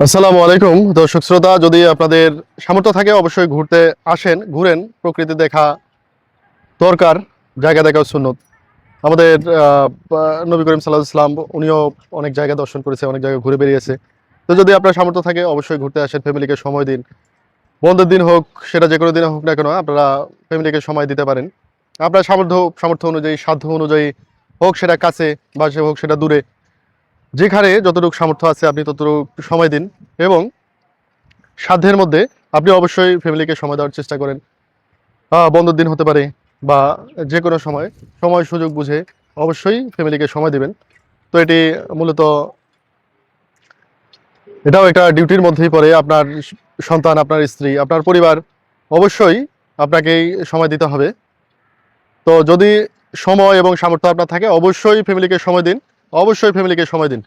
আসসালামু আলাইকুম দর্শক শ্রোতা, যদি আপনাদের সামর্থ্য থাকে অবশ্যই ঘুরতে আসেন, ঘুরেন। প্রকৃতি দেখা দরকার, জায়গা দেখা সুন্নত। আমাদের নবী করিম সাল্লাল্লাহু আলাইহি সাল্লাম উনিও অনেক জায়গা দর্শন করেছে, অনেক জায়গা ঘুরে বেরিয়েছে। তো যদি আপনার সামর্থ্য থাকে অবশ্যই ঘুরতে আসেন, ফ্যামিলিকে সময় দিন। বন্ধের দিন হোক, সেটা যে কোনো দিন হোক না কেন, আপনারা ফ্যামিলিকে সময় দিতে পারেন। আপনার সামর্থ্য সামর্থ্য অনুযায়ী, সাধ্য অনুযায়ী, হোক সেটা কাছে বা সে হোক সেটা দূরে, যেখানে যতটুকু সামর্থ্য আছে আপনি ততটুকু সময় দিন এবং সাধ্যের মধ্যে আপনি অবশ্যই ফ্যামিলিকে সময় দেওয়ার চেষ্টা করেন। বন্ধের দিন হতে পারে বা যে কোনো সময়, সময় সুযোগ বুঝে অবশ্যই ফ্যামিলিকে সময় দিবেন। তো এটি মূলত এটাও একটা ডিউটির মধ্যেই পড়ে। আপনার সন্তান, আপনার স্ত্রী, আপনার পরিবার, অবশ্যই আপনাকেই সময় দিতে হবে। তো যদি সময় এবং সামর্থ্য আপনার থাকে অবশ্যই ফ্যামিলিকে সময় দিন, অবশ্যই ফ্যামিলিকে সময় দিন।